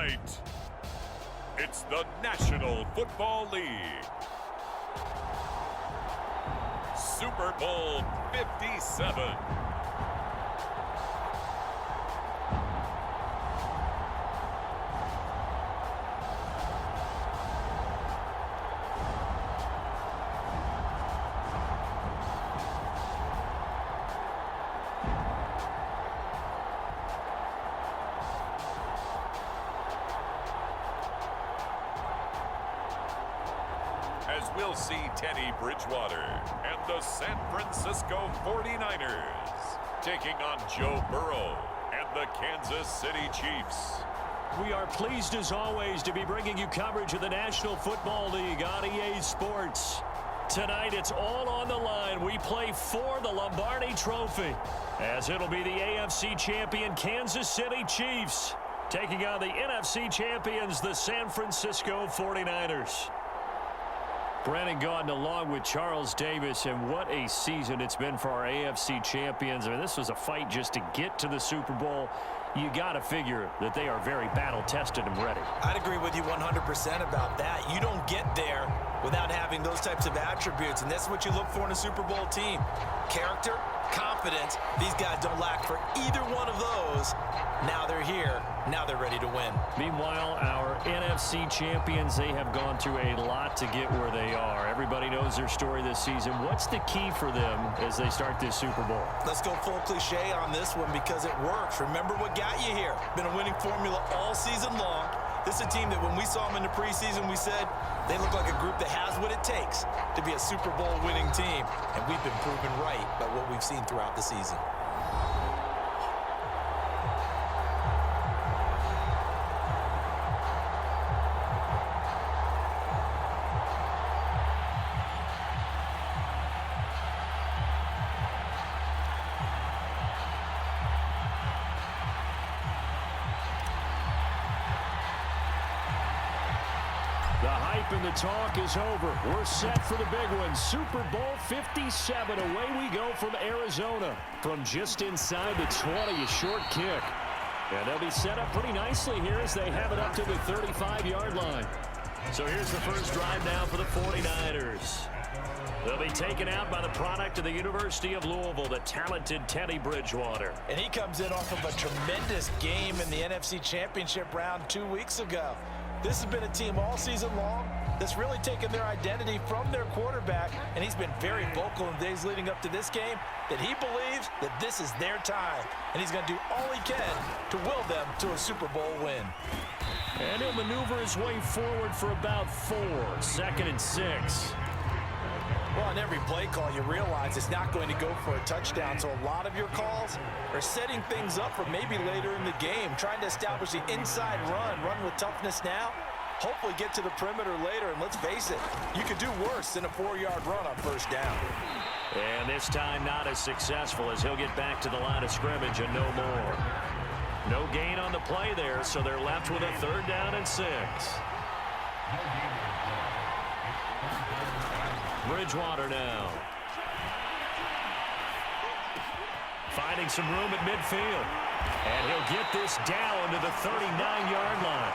Tonight, it's the National Football League. Super Bowl 57. As we'll see Teddy Bridgewater and the San Francisco 49ers taking on Joe Burrow and the Kansas City Chiefs. We are pleased as always to be bringing you coverage of the National Football League on EA Sports. Tonight it's all on the line. We play for the Lombardi Trophy as it'll be the AFC champion Kansas City Chiefs taking on the NFC champions, the San Francisco 49ers. Brandon Gaudin along with Charles Davis, and what a season it's been for our AFC champions. I mean, this was a fight just to get to the Super Bowl. You got to figure that they are very battle-tested and ready. I'd agree with you 100% about that. You don't get there without having those types of attributes, and that's what you look for in a Super Bowl team. Character, confidence. These guys don't lack for either one of those. Now they're here. Now they're ready to win. Meanwhile, our NFC champions, they have gone through a lot to get where they are. Everybody knows their story this season. What's the key for them as they start this Super Bowl? Let's go full cliche on this one because it works. Remember what got you here. Been a winning formula all season long. This is a team that when we saw them in the preseason, we said they look like a group that has what it takes to be a Super Bowl winning team. And we've been proven right by what we've seen throughout the season. The hype and the talk is over. We're set for the big one. Super Bowl 57. Away we go from Arizona. From just inside the 20, a short kick. And they'll be set up pretty nicely here as they have it up to the 35-yard line. So here's the first drive now for the 49ers. They'll be taken out by the product of the University of Louisville, the talented Teddy Bridgewater. And he comes in off of a tremendous game in the NFC Championship round 2 weeks ago. This has been a team all season long that's really taken their identity from their quarterback, and he's been very vocal in the days leading up to this game that he believes that this is their time, and he's going to do all he can to will them to a Super Bowl win. And he'll maneuver his way forward for about 4. 2nd and 6. Well, on every play call, you realize it's not going to go for a touchdown, so a lot of your calls are setting things up for maybe later in the game, trying to establish the inside run with toughness now, hopefully get to the perimeter later, and let's face it, you could do worse than a 4-yard run on first down. And this time not as successful as he'll get back to the line of scrimmage and no more. No gain on the play there, so they're left with a 3rd down and 6. Bridgewater now. Finding some room at midfield. And he'll get this down to the 39-yard line.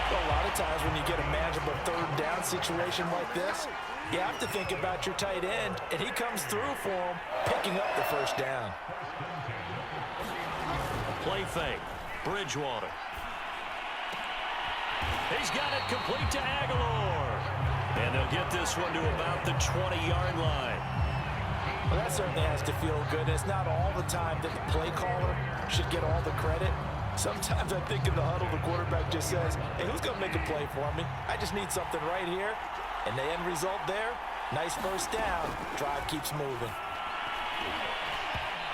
Well, a lot of times when you get a manageable 3rd down situation like this, you have to think about your tight end, and he comes through for him, picking up the first down. Play fake. Bridgewater. He's got it complete to Aguilar. And they'll get this one to about the 20-yard line. Well, that certainly has to feel good. And it's not all the time that the play caller should get all the credit. Sometimes I think in the huddle, the quarterback just says, hey, who's going to make a play for me? I just need something right here. And the end result there, nice first down. Drive keeps moving.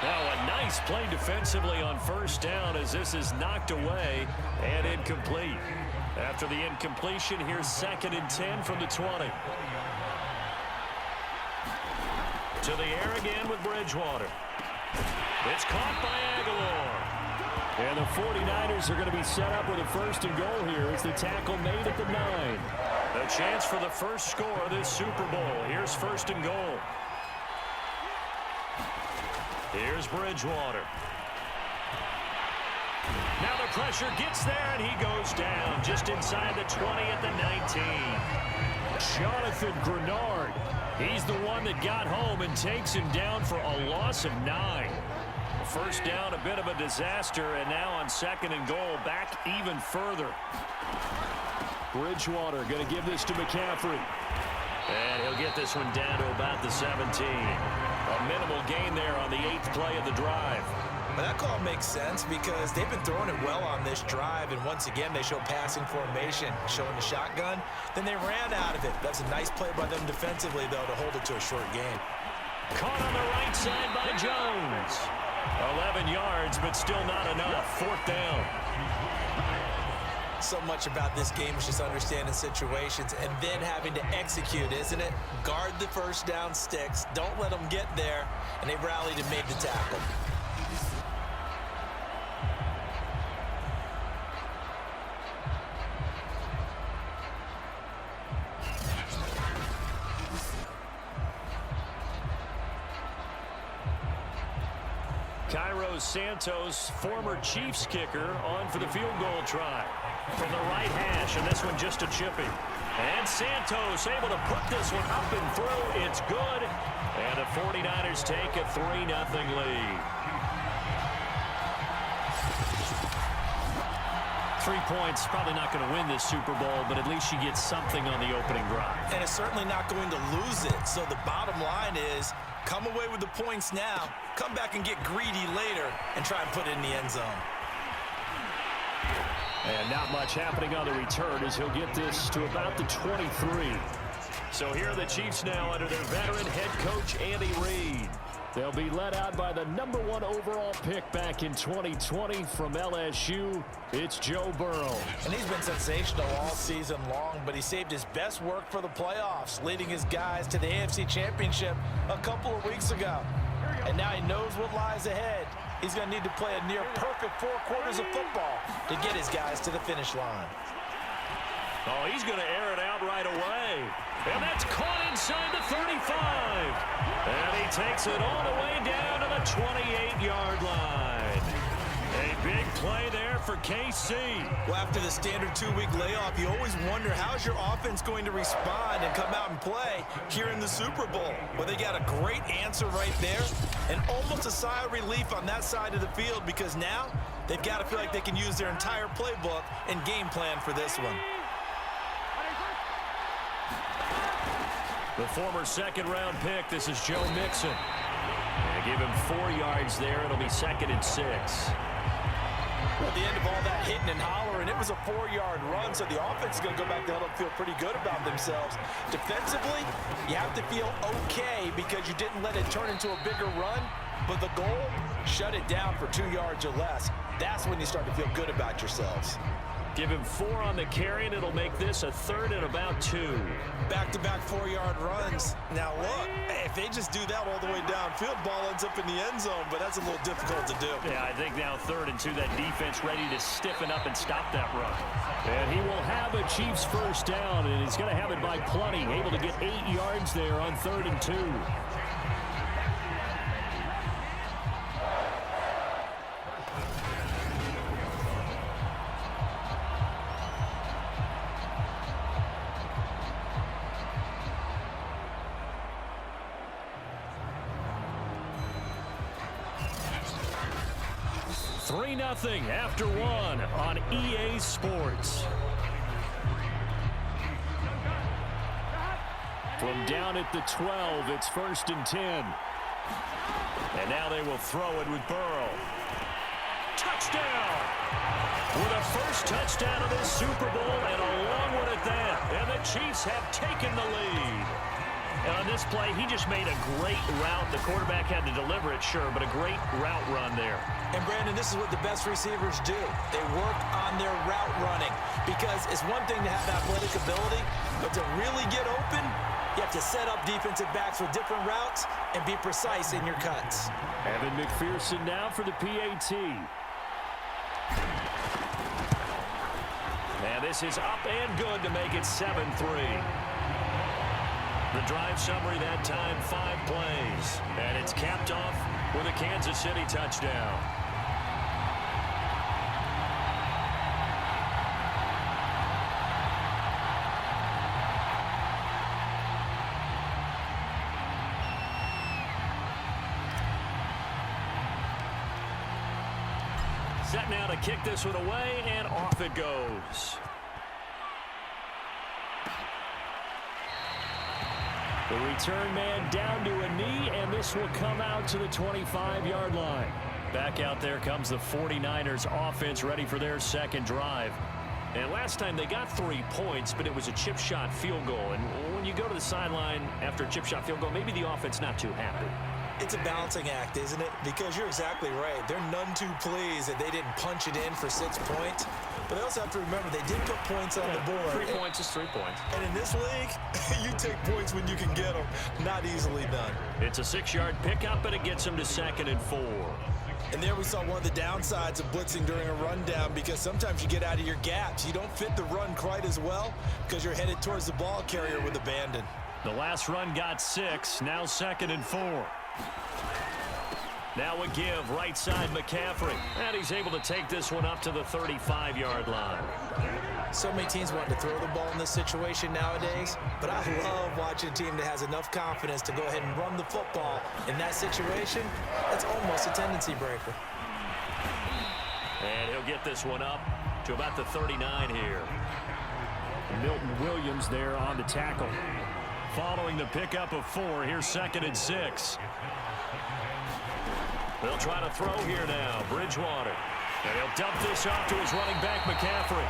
Now a nice play defensively on first down as this is knocked away and incomplete. After the incompletion, here's 2nd and 10 from the 20. To the air again with Bridgewater. It's caught by Aguilar. And the 49ers are going to be set up with a 1st and goal here as the tackle made at the 9. A chance for the first score of this Super Bowl. Here's 1st and goal. Here's Bridgewater. Now the pressure gets there, and he goes down just inside the 20 at the 19. Jonathan Grenard. He's the one that got home and takes him down for a loss of 9. First down, a bit of a disaster, and now on 2nd and goal, back even further. Bridgewater going to give this to McCaffrey. And he'll get this one down to about the 17. A minimal gain there on the 8th play of the drive. But that call makes sense because they've been throwing it well on this drive, and once again they show passing formation, showing the shotgun. Then they ran out of it. That's a nice play by them defensively, though, to hold it to a short gain. Caught on the right side by Jones. 11 yards, but still not enough. 4th down. So much about this game is just understanding situations and then having to execute, isn't it? Guard the first down sticks. Don't let them get there. And they rallied and made the tackle. Cairo Santos, former Chiefs kicker, on for the field goal try. From the right hash, and this one just a chippy. And Santos able to put this one up and through. It's good. And the 49ers take a 3-0 lead. 3 points, probably not going to win this Super Bowl, but at least you get something on the opening drive. And it's certainly not going to lose it. So the bottom line is, come away with the points now, come back and get greedy later, and try and put it in the end zone. And not much happening on the return as he'll get this to about the 23. So here are the Chiefs now under their veteran head coach, Andy Reid. They'll be led out by the #1 overall pick back in 2020 from LSU. It's Joe Burrow. And he's been sensational all season long, but he saved his best work for the playoffs, leading his guys to the AFC Championship a couple of weeks ago. And now he knows what lies ahead. He's going to need to play a near-perfect 4 quarters of football to get his guys to the finish line. Oh, he's going to air it out right away. And that's caught inside the 35. And he takes it all the way down to the 28-yard line. A big play there for KC. Well, after the standard 2-week layoff, you always wonder how's your offense going to respond and come out and play here in the Super Bowl. Well, they got a great answer right there and almost a sigh of relief on that side of the field because now they've got to feel like they can use their entire playbook and game plan for this one. The former 2nd-round pick, this is Joe Mixon. They give him 4 yards there. It'll be 2nd and 6. Well, at the end of all that hitting and hollering, it was a 4-yard run, so the offense is going to go back to help them feel pretty good about themselves. Defensively, you have to feel okay because you didn't let it turn into a bigger run, but the goal, shut it down for 2 yards or less. That's when you start to feel good about yourselves. Give him 4 on the carry, and it'll make this a 3rd and about 2. Back-to-back 4-yard runs. Now, look, if they just do that all the way downfield, ball ends up in the end zone, but that's a little difficult to do. Yeah, I think now 3rd and 2, that defense ready to stiffen up and stop that run. And he will have a Chiefs first down, and he's going to have it by plenty, able to get 8 yards there on 3rd and 2. Nothing after 1 on EA Sports. From down at the 12, it's 1st and 10. And now they will throw it with Burrow. Touchdown! With a first touchdown of this Super Bowl and a long one at that. And the Chiefs have taken the lead. And on this play, he just made a great route. The quarterback had to deliver it, sure, but a great route run there. And, Brandon, this is what the best receivers do. They work on their route running because it's one thing to have athletic ability, but to really get open, you have to set up defensive backs with different routes and be precise in your cuts. Evan McPherson now for the PAT. And this is up and good to make it 7-3. The drive summary that time, 5 plays. And it's capped off with a Kansas City touchdown. set now to kick this one away, and off it goes. The return man down to a knee, and this will come out to the 25-yard line. Back out there comes the 49ers offense, ready for their second drive. And last time they got 3 points, but it was a chip shot field goal. And when you go to the sideline after a chip shot field goal, maybe the offense not too happy. It's a balancing act, isn't it? Because you're exactly right. They're none too pleased that they didn't punch it in for 6 points. But they also have to remember they did put points on the board. 3 points is 3 points. And in this league, you take points when you can get them. Not easily done. It's a 6-yard pickup, and it gets them to 2nd and 4. And there we saw one of the downsides of blitzing during a rundown, because sometimes you get out of your gaps. You don't fit the run quite as well because you're headed towards the ball carrier with abandon. The last run got 6. Now 2nd and 4. Now a give, right side McCaffrey. And he's able to take this one up to the 35-yard line. So many teams want to throw the ball in this situation nowadays, but I love watching a team that has enough confidence to go ahead and run the football. In that situation, that's almost a tendency breaker. And he'll get this one up to about the 39 here. Milton Williams there on the tackle. Following the pickup of 4, here's 2nd and 6. They'll try to throw here now. Bridgewater. And he'll dump this off to his running back, McCaffrey.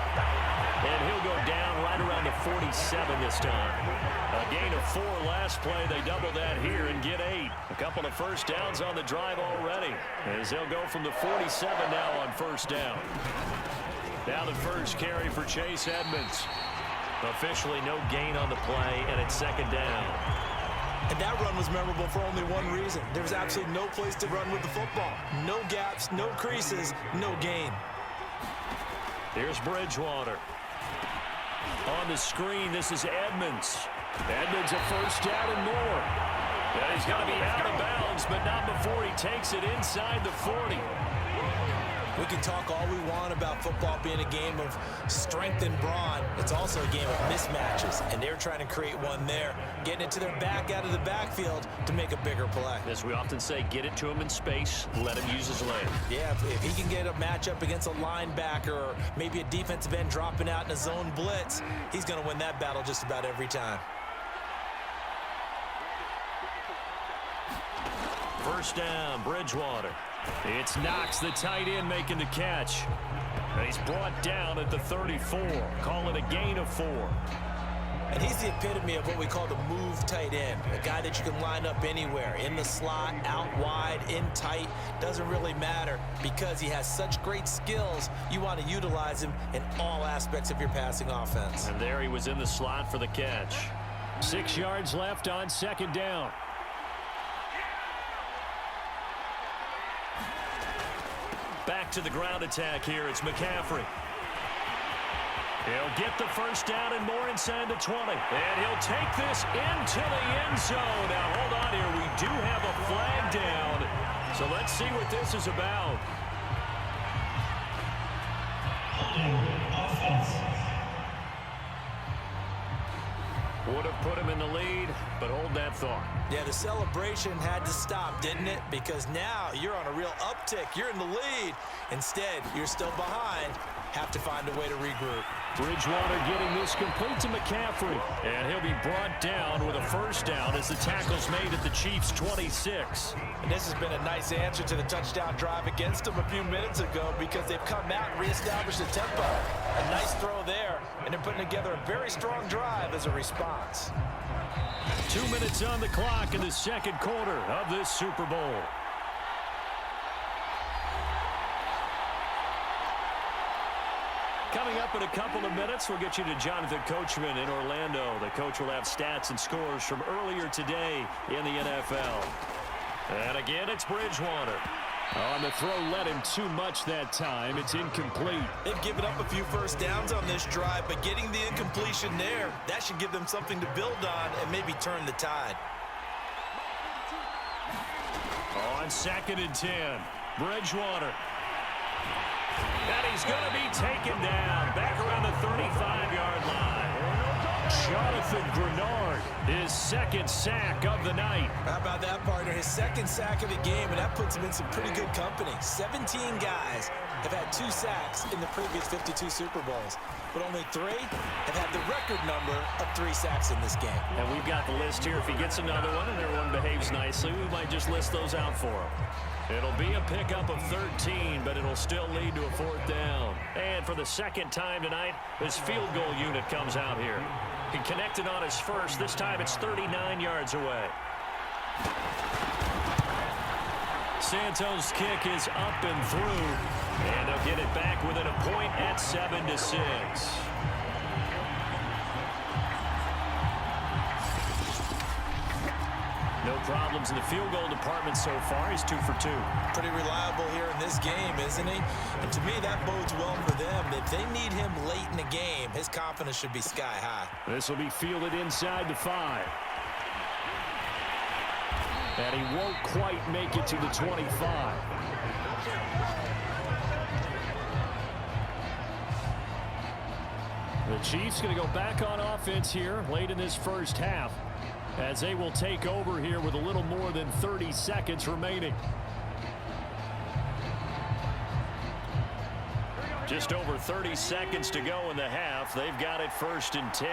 And he'll go down right around the 47 this time. A gain of 4 last play. They double that here and get 8. A couple of first downs on the drive already, as they'll go from the 47 now on first down. Now the first carry for Chase Edmonds. Officially no gain on the play, and it's 2nd down. And that run was memorable for only one reason. There was absolutely no place to run with the football. No gaps, no creases, no gain. Here's Bridgewater. On the screen, this is Edmonds. Edmonds a first down and more. And he's going to be out of bounds, but not before he takes it inside the 40. We can talk all we want about football being a game of strength and brawn. It's also a game of mismatches, and they're trying to create one there, getting it to their back out of the backfield to make a bigger play. As we often say, get it to him in space, let him use his leg. Yeah, if he can get a matchup against a linebacker or maybe a defensive end dropping out in a zone blitz, he's going to win that battle just about every time. First down, Bridgewater. It's Knox, the tight end, making the catch. And he's brought down at the 34. Call it a gain of 4. And he's the epitome of what we call the move tight end. A guy that you can line up anywhere. In the slot, out wide, in tight. Doesn't really matter because he has such great skills. You want to utilize him in all aspects of your passing offense. And there he was in the slot for the catch. 6 yards left on 2nd down. Back to the ground attack here. It's McCaffrey. He'll get the first down and more inside the 20. And he'll take this into the end zone. Now, hold on here. We do have a flag down. So let's see what this is about. Would have put him in the lead, but hold that thought. Yeah, the celebration had to stop, didn't it? Because now you're on a real uptick. You're in the lead. Instead, you're still behind. Have to find a way to regroup. Bridgewater getting this complete to McCaffrey. And he'll be brought down with a first down as the tackle's made at the Chiefs' 26. And this has been a nice answer to the touchdown drive against them a few minutes ago because they've come out and reestablished the tempo. A nice throw there, and they're putting together a very strong drive as a response. 2 minutes on the clock in the second quarter of this Super Bowl. Coming up in a couple of minutes, we'll get you to Jonathan Coachman in Orlando. The coach will have stats and scores from earlier today in the NFL. And again, it's Bridgewater. On the throw, led him too much that time. It's incomplete. They've given up a few first downs on this drive, but getting the incompletion there, that should give them something to build on and maybe turn the tide. On 2nd and 10, Bridgewater. And he's going to be taken down back around the 35-yard line. Jonathan Grenard, his second sack of the night. How about that, partner? His second sack of the game, and that puts him in some pretty good company. 17 guys have had 2 sacks in the previous 52 Super Bowls, but only 3 have had the record number of 3 sacks in this game. And we've got the list here. If he gets another one and everyone behaves nicely, we might just list those out for him. It'll be a pickup of 13, but it'll still lead to a 4th down. And for the second time tonight, his field goal unit comes out here. He connected on his first. This time it's 39 yards away. Santos' kick is up and through, and they'll get it back within a point at 7-6. No problems in the field goal department so far. He's 2 for 2. Pretty reliable here in this game, isn't he? And to me, that bodes well for them. If they need him late in the game, his confidence should be sky high. This will be fielded inside the 5. And he won't quite make it to the 25. The Chiefs going to go back on offense here late in this first half, as they will take over here with a little more than 30 seconds remaining. Just over 30 seconds to go in the half. They've got it 1st and 10.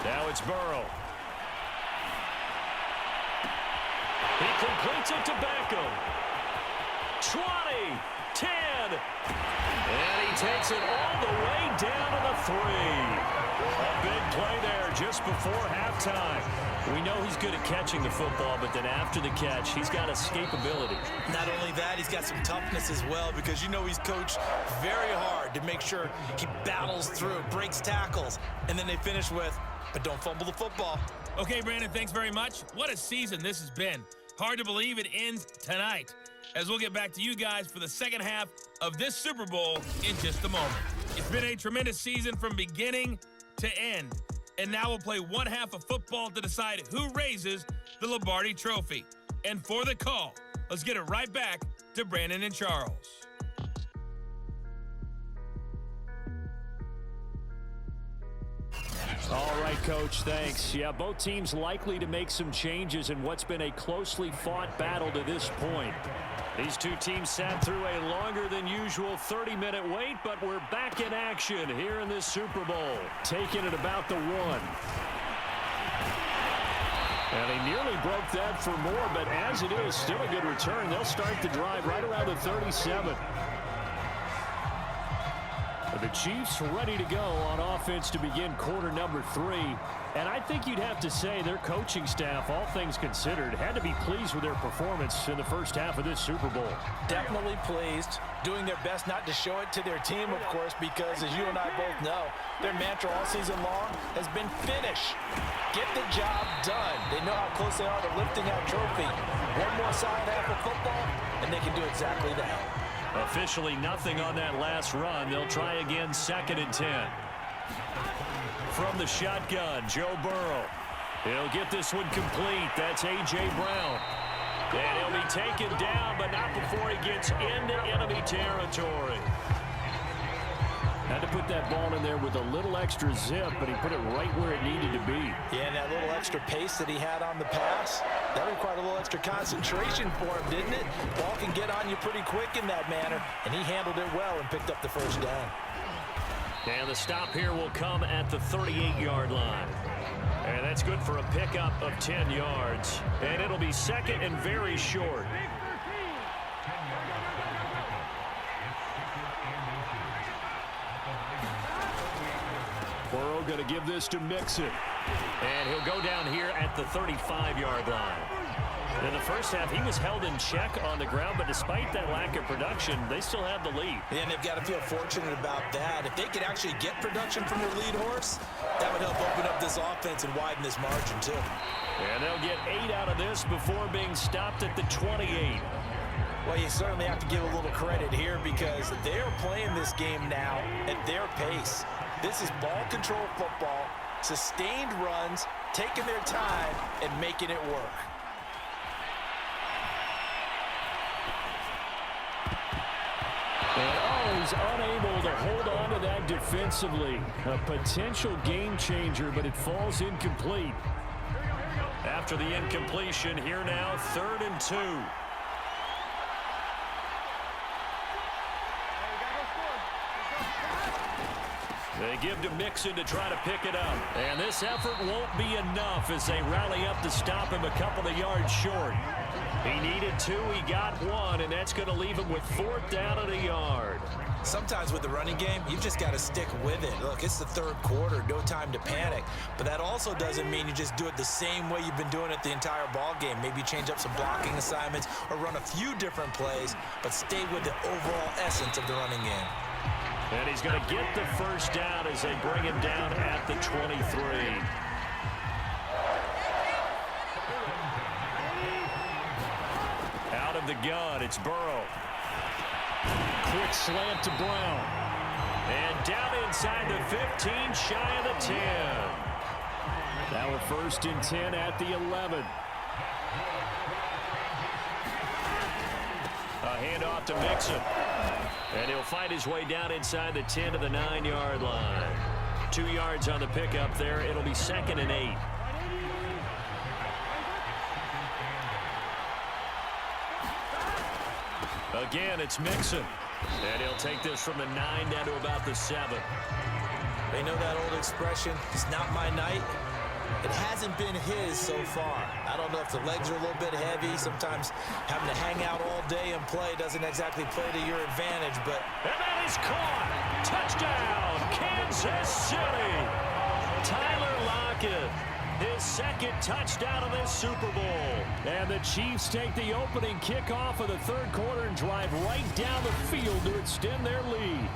Now it's Burrow. He completes it to Beckham. 20, 10, and he takes it all the way down to the 3. A big play there just before halftime. We know he's good at catching the football, but then after the catch, he's got escapability. Not only that, he's got some toughness as well, because you know he's coached very hard to make sure he battles through, breaks tackles, and then they finish with, but don't fumble the football. Okay, Brandon, thanks very much. What a season this has been. Hard to believe it ends tonight, as we'll get back to you guys for the second half of this Super Bowl in just a moment. It's been a tremendous season from beginning to end, and now we'll play one half of football to decide who raises the Lombardi Trophy. And for the call, let's get it right back to Brandon and Charles. All right, Coach, thanks. Yeah, both teams likely to make some changes in what's been a closely fought battle to this point. These two teams sat through a longer than usual 30-minute wait, but we're back in action here in this Super Bowl. Taking it about the 1. And he nearly broke that for more, but as it is, still a good return. They'll start the drive right around the 37. The Chiefs ready to go on offense to begin quarter number 3. And I think you'd have to say their coaching staff, all things considered, had to be pleased with their performance in the first half of this Super Bowl. Definitely pleased, doing their best not to show it to their team, of course, because as you and I both know, their mantra all season long has been finish. Get the job done. They know how close they are to lifting that trophy. One more solid half of football, and they can do exactly that. Officially nothing on that last run. They'll try again 2nd and 10. From the shotgun, Joe Burrow. He'll get this one complete. That's A.J. Brown. And he'll be taken down, but not before he gets into enemy territory. Had to put that ball in there with a little extra zip, but he put it right where it needed to be. Yeah, and that little extra pace that he had on the pass, that required a little extra concentration for him, didn't it? Ball can get on you pretty quick in that manner, and he handled it well and picked up the 1st down. And the stop here will come at the 38-yard line. And that's good for a pickup of 10 yards. And it'll be 2nd and very short. Burrow going to give this to Mixon. And he'll go down here at the 35-yard line. In the first half, he was held in check on the ground, but despite that lack of production, they still have the lead. And they've got to feel fortunate about that. If they could actually get production from their lead horse, that would help open up this offense and widen this margin, too. And they'll get 8 out of this before being stopped at the 28. Well, you certainly have to give a little credit here because they're playing this game now at their pace. This is ball control football, sustained runs, taking their time, and making it work. And, oh, is unable to hold on to that defensively. A potential game changer, but it falls incomplete. After the incompletion, here now, 3rd and 2. They give to Mixon to try to pick it up. And this effort won't be enough as they rally up to stop him a couple of yards short. He needed 2, he got 1, and that's going to leave him with 4th down and a yard. Sometimes with the running game, you've just got to stick with it. Look, it's the 3rd quarter, no time to panic. But that also doesn't mean you just do it the same way you've been doing it the entire ball game. Maybe change up some blocking assignments or run a few different plays, but stay with the overall essence of the running game. And he's going to get the 1st down as they bring him down at the 23. Out of the gun, it's Burrow. Quick slant to Brown. And down inside the 15, shy of the 10. Now a 1st and 10 at the 11. A handoff to Mixon. And he'll find his way down inside the 10 to the 9-yard line. 2 yards on the pickup there. It'll be 2nd and 8. Again, it's Mixon. And he'll take this from the 9 down to about the 7. They know that old expression, it's not my night. It hasn't been his so far. I don't know if the legs are a little bit heavy. Sometimes having to hang out all day and play doesn't exactly play to your advantage, but... And that is caught! Touchdown, Kansas City! Tyler Lockett, his 2nd touchdown of this Super Bowl. And the Chiefs take the opening kickoff of the 3rd quarter and drive right down the field to extend their lead.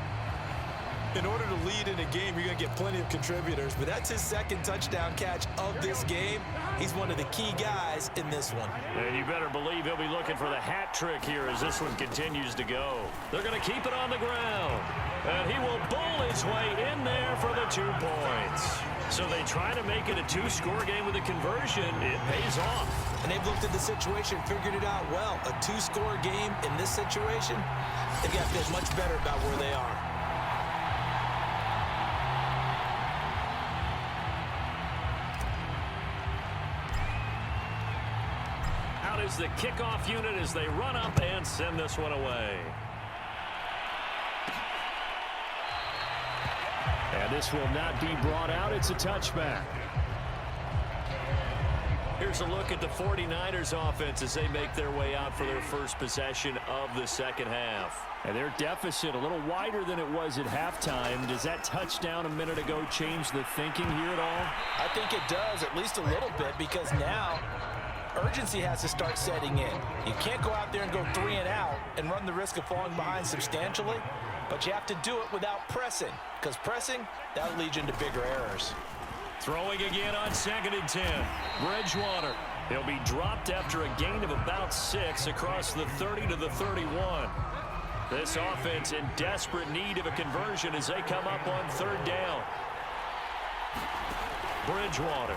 In order to lead in a game, you're going to get plenty of contributors, but that's his 2nd touchdown catch of this game. He's one of the key guys in this one. And you better believe he'll be looking for the hat trick here as this one continues to go. They're going to keep it on the ground. And he will bowl his way in there for the 2 points. So they try to make it a 2-score game with a conversion. It pays off. And they've looked at the situation, figured it out well. A 2-score game in this situation, they've got to feel much better about where they are. Is the kickoff unit as they run up and send this one away. And this will not be brought out. It's a touchback. Here's a look at the 49ers offense as they make their way out for their first possession of the 2nd half. And their deficit a little wider than it was at halftime. Does that touchdown a minute ago change the thinking here at all? I think it does, at least a little bit, because now urgency has to start setting in. You can't go out there and go 3 and out and run the risk of falling behind substantially, but you have to do it without pressing, because pressing, that'll lead you into bigger errors. Throwing again on 2nd and 10. Bridgewater. He'll be dropped after a gain of about 6 across the 30 to the 31. This offense in desperate need of a conversion as they come up on 3rd down. Bridgewater.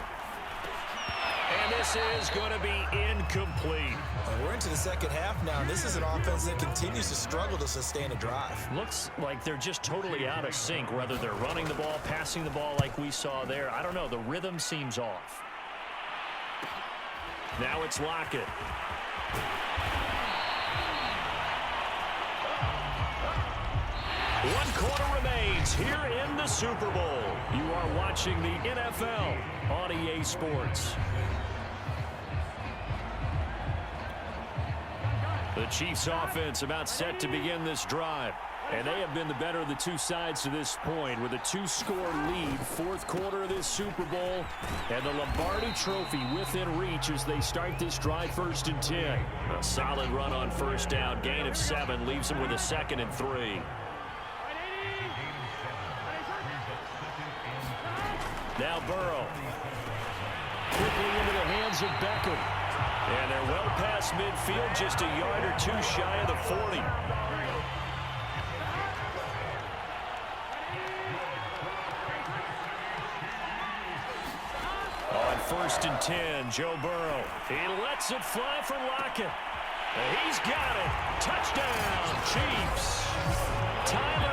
And this is going to be incomplete. We're into the 2nd half now, and this is an offense that continues to struggle to sustain a drive. Looks like they're just totally out of sync, whether they're running the ball, passing the ball like we saw there. I don't know. The rhythm seems off. Now it's Lockett. 1 quarter remains here in the Super Bowl. You are watching the NFL on EA Sports. The Chiefs offense about set to begin this drive. And they have been the better of the 2 sides to this point with a 2-score lead. 4th quarter of this Super Bowl. And the Lombardi Trophy within reach as they start this drive 1st and 10. A solid run on 1st down. Gain of 7 leaves them with a 2nd and 3. Now Burrow. Quickly into the hands of Beckham. And they're well past midfield, just a yard or 2 shy of the 40. On 1st and 10, Joe Burrow. He lets it fly for Lockett. And he's got it. Touchdown, Chiefs. Tyler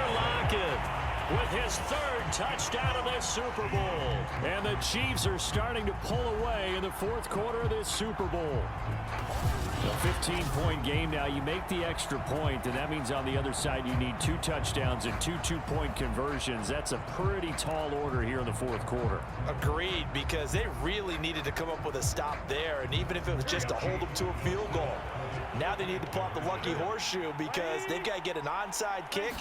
with his third touchdown of this Super Bowl. And the Chiefs are starting to pull away in the fourth quarter of this Super Bowl. A 15-point game now. You make the extra point, and that means on the other side you need 2 touchdowns and 2 two-point conversions. That's a pretty tall order here in the fourth quarter. Agreed, because they really needed to come up with a stop there, and even if it was just to hold them to a field goal. Now they need to pull out the lucky horseshoe because they've got to get an onside kick,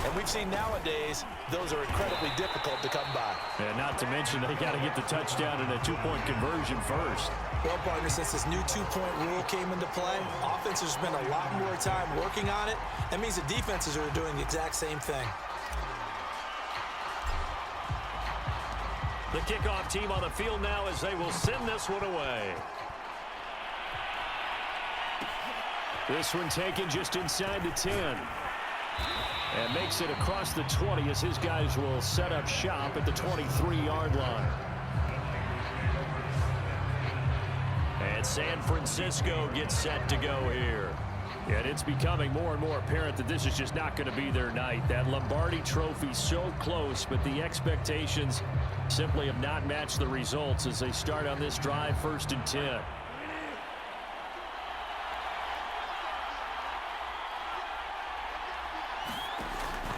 and we've seen nowadays those are incredibly difficult to come by. And not to mention they got to get the touchdown and a 2-point conversion first. Well, partner, since this new 2-point rule came into play, offenses spend a lot more time working on it. That means the defenses are doing the exact same thing. The kickoff team on the field now as they will send this one away. This one taken just inside the 10. And makes it across the 20 as his guys will set up shop at the 23-yard line. And San Francisco gets set to go here. And it's becoming more and more apparent that this is just not going to be their night. That Lombardi Trophy so close, but the expectations simply have not matched the results as they start on this drive, 1st and 10.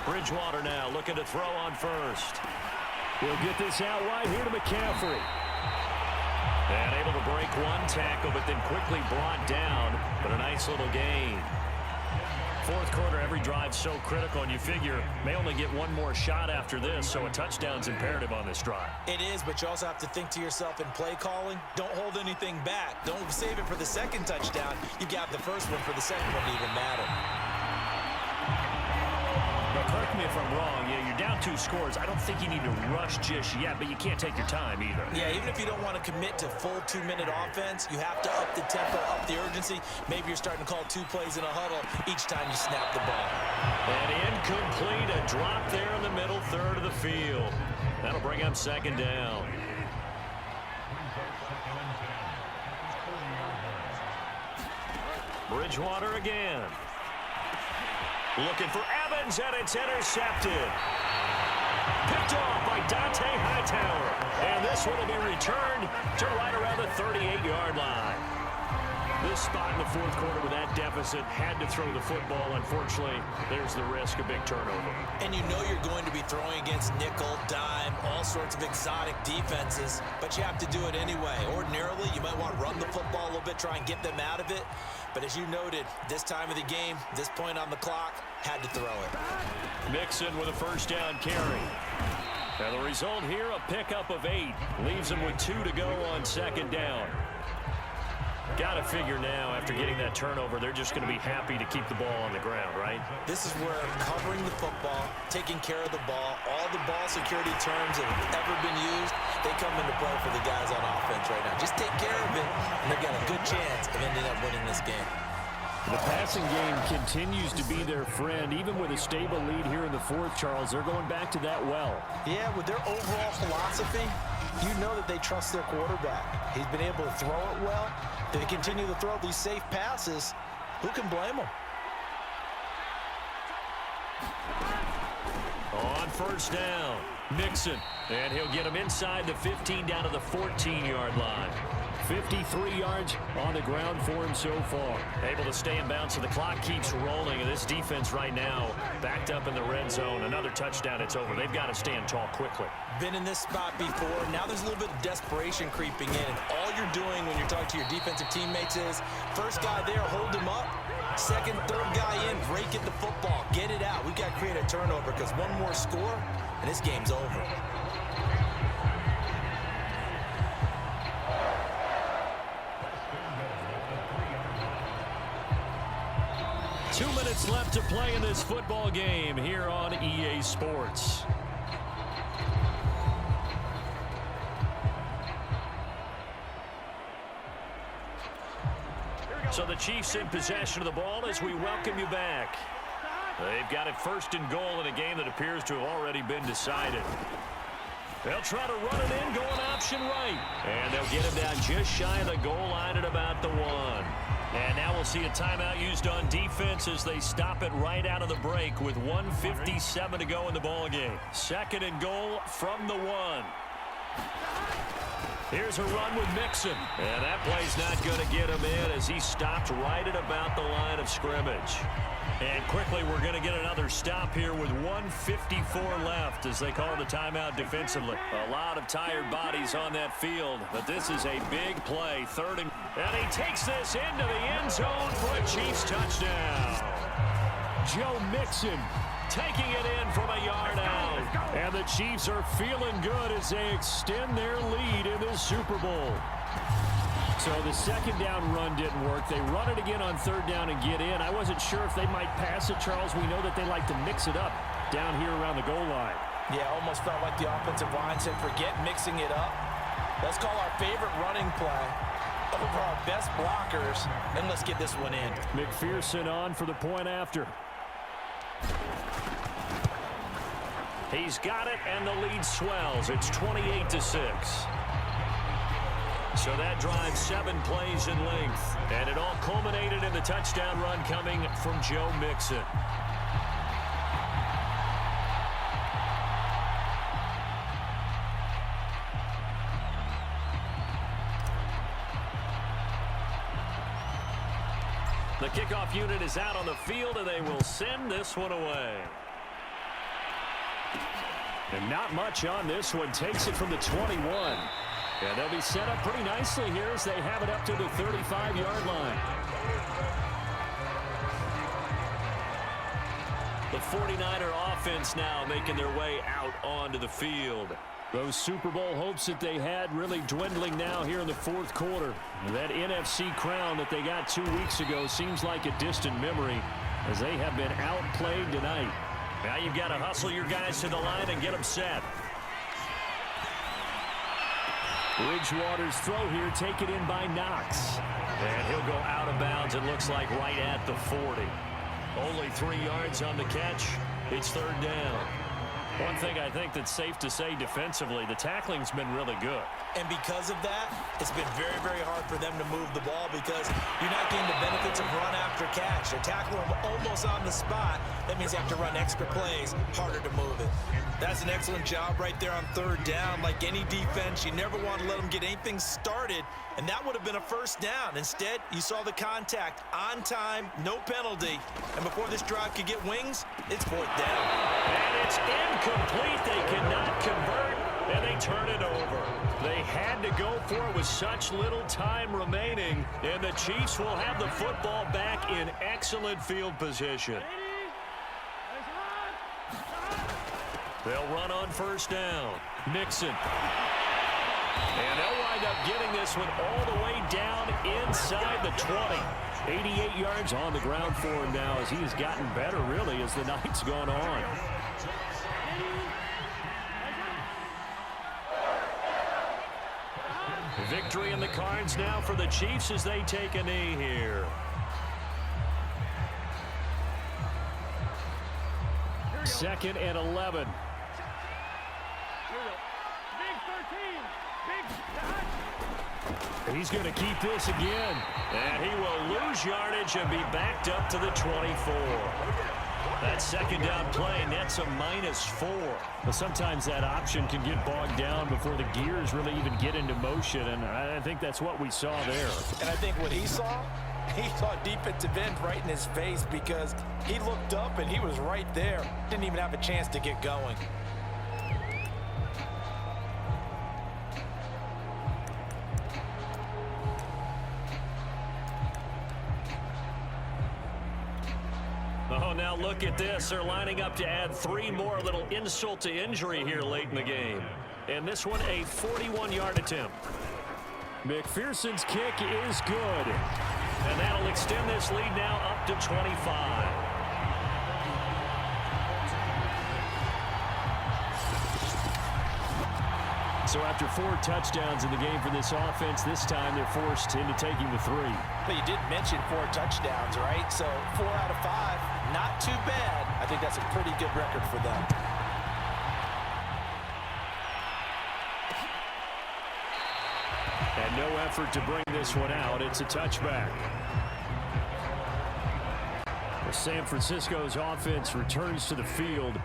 Bridgewater now looking to throw on first. He'll get this out wide here to McCaffrey. And able to break one tackle, but then quickly brought down. But a nice little gain. Fourth quarter, every drive so critical, and you figure may only get one more shot after this, so a touchdown's imperative on this drive. It is, but you also have to think to yourself in play calling, don't hold anything back. Don't save it for the second touchdown. You got the first one for the second one to even matter. Now, correct me if I'm wrong. Yeah, you're down 2 scores. I don't think you need to rush just yet, but you can't take your time either. Yeah, even if you don't want to commit to full 2-minute offense, you have to up the tempo, up the urgency. Maybe you're starting to call 2 plays in a huddle each time you snap the ball. And incomplete, a drop there in the middle third of the field. That'll bring up 2nd down. Bridgewater again. Looking for Evans, and it's intercepted. Picked off by Dante Hightower. And this one will be returned to right around the 38-yard line. This spot in the fourth quarter with that deficit had to throw the football. Unfortunately, there's the risk of big turnover. And you know you're going to be throwing against nickel, dime, all sorts of exotic defenses, but you have to do it anyway. Ordinarily, you might want to run the football a little bit, try and get them out of it. But as you noted, this time of the game, this point on the clock, had to throw it. Mixon with a 1st down carry. And the result here, a pickup of 8. Leaves him with 2 to go on 2nd down. Got to figure now, after getting that turnover, they're just going to be happy to keep the ball on the ground, right? This is where covering the football, taking care of the ball, all the ball security terms that have ever been used, they come into play for the guys on offense right now. Just take care of it, and they've got a good chance of ending up winning this game. The passing game continues to be their friend. Even with a stable lead here in the fourth, Charles, they're going back to that well. Yeah, with their overall philosophy, you know that they trust their quarterback. He's been able to throw it well. They continue to throw these safe passes. Who can blame them? On 1st down, Mixon. And he'll get him inside the 15 down to the 14-yard line. 53 yards on the ground for him so far. Able to stay in bounds, so the clock keeps rolling. And this defense right now backed up in the red zone. Another touchdown, it's over. They've got to stand tall quickly. Been in this spot before. Now there's a little bit of desperation creeping in. And all you're doing when you're talking to your defensive teammates is, first guy there, hold him up. Second, third guy in, break it the football. Get it out. We've got to create a turnover because one more score, and this game's over. Two minutes left to play in this football game here on EA Sports. So the Chiefs in possession of the ball as we welcome you back. They've got it 1st and goal in a game that appears to have already been decided. They'll try to run it in, going option right. And they'll get him down just shy of the goal line at about the 1. And now we'll see a timeout used on defense as they stop it right out of the break with 1:57 to go in the ballgame. 2nd and goal from the 1. Here's a run with Mixon. And that play's not going to get him in as he stopped right at about the line of scrimmage. And quickly, we're going to get another stop here with 1:54 left as they call the timeout defensively. A lot of tired bodies on that field, but this is a big play. 3rd and he takes this into the end zone for a Chiefs touchdown. Joe Mixon taking it in from a yard out. And the Chiefs are feeling good as they extend their lead in this Super Bowl. So the 2nd down run didn't work. They run it again on 3rd down and get in. I wasn't sure if they might pass it, Charles. We know that they like to mix it up down here around the goal line. Yeah, almost felt like the offensive line said, forget mixing it up. Let's call our favorite running play over our best blockers, and let's get this one in. McPherson on for the point after. He's got it, and the lead swells. It's 28-6. So that drives 7 plays in length. And it all culminated in the touchdown run coming from Joe Mixon. The kickoff unit is out on the field, and they will send this one away. And not much on this one. Takes it from the 21. And they'll be set up pretty nicely here as they have it up to the 35-yard line. The 49er offense now making their way out onto the field. Those Super Bowl hopes that they had really dwindling now here in the 4th quarter. That NFC crown that they got 2 weeks ago seems like a distant memory as they have been outplayed tonight. Now you've got to hustle your guys to the line and get them set. Bridgewater's throw here taken in by Knox. And he'll go out of bounds, it looks like, right at the 40. Only 3 yards on the catch. It's 3rd down. One thing I think that's safe to say defensively, the tackling's been really good. And because of that, it's been very, very hard for them to move the ball because you're not getting the benefits of run after catch. They're tackling them almost on the spot. That means they have to run extra plays, harder to move it. That's an excellent job right there on 3rd down. Like any defense, you never want to let them get anything started, and that would have been a 1st down. Instead, you saw the contact on time, no penalty, and before this drive could get wings, it's 4th down. And it's incomplete. They cannot convert, and they turn it over. They had to go for it with such little time remaining, and the Chiefs will have the football back in excellent field position. They'll run on 1st down. Mixon. And they'll wind up getting this one all the way down inside the 20. 88 yards on the ground for him now as he has gotten better, really, as the night's gone on. Victory in the cards now for the Chiefs as they take a knee here. 2nd and 11. He's going to keep this again. And he will lose yardage and be backed up to the 24. That 2nd down play nets a -4. But sometimes that option can get bogged down before the gears really even get into motion. And I think that's what we saw there. And I think what he saw defensive end right in his face because he looked up and he was right there. Didn't even have a chance to get going. Oh, now look at this. They're lining up to add 3 more, a little insult to injury here late in the game. And this one, a 41-yard attempt. McPherson's kick is good. And that'll extend this lead now up to 25. So after 4 touchdowns in the game for this offense, this time they're forced into taking the 3. But you did mention 4 touchdowns, right? So 4 out of 5, not too bad. I think that's a pretty good record for them. And no effort to bring this one out. It's a touchback. San Francisco's offense returns to the field.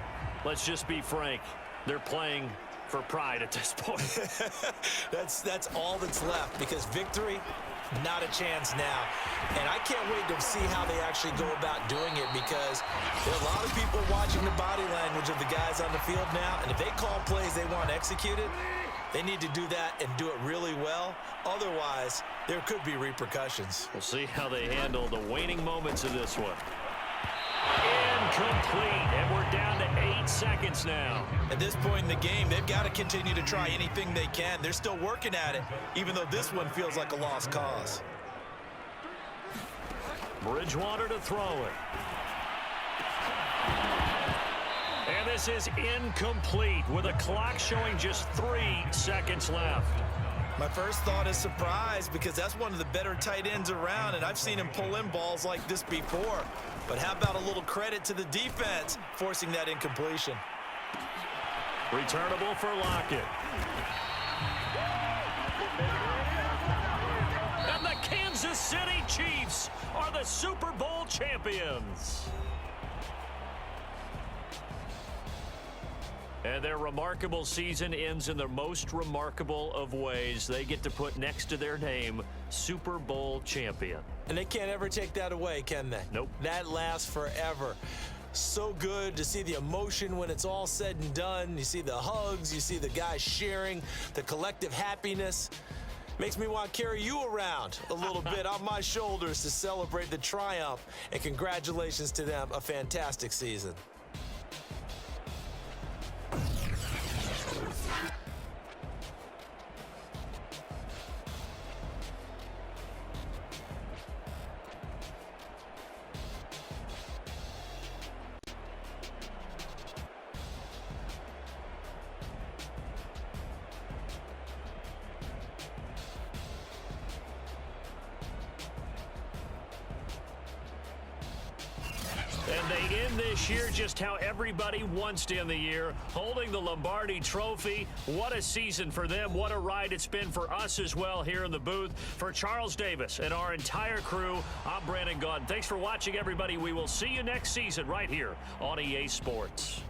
Let's just be frank. They're playing for pride at this point. That's all that's left, because victory, not a chance now. And I can't wait to see how they actually go about doing it, because there are a lot of people watching the body language of the guys on the field now, and if they call plays they want executed, they need to do that and do it really well. Otherwise, there could be repercussions. We'll see how they handle the waning moments of this one. Incomplete, and we're down to 8 seconds now. At this point in the game, they've got to continue to try anything they can. They're still working at it, even though this one feels like a lost cause. Bridgewater to throw it. And this is incomplete with a clock showing just 3 seconds left. My first thought is surprise, because that's one of the better tight ends around, and I've seen him pull in balls like this before. But how about a little credit to the defense forcing that incompletion? Returnable for Lockett. And the Kansas City Chiefs are the Super Bowl champions. And their remarkable season ends in the most remarkable of ways. They get to put next to their name, Super Bowl champion. And they can't ever take that away, can they? Nope. That lasts forever. So good to see the emotion when it's all said and done. You see the hugs, you see the guys sharing, the collective happiness. Makes me want to carry you around a little bit on my shoulders to celebrate the triumph. And congratulations to them, a fantastic season. And they end this year just how everybody wants to end the year, holding the Lombardi Trophy. What a season for them. What a ride it's been for us as well here in the booth. For Charles Davis and our entire crew, I'm Brandon Gaudin. Thanks for watching, everybody. We will see you next season right here on EA Sports.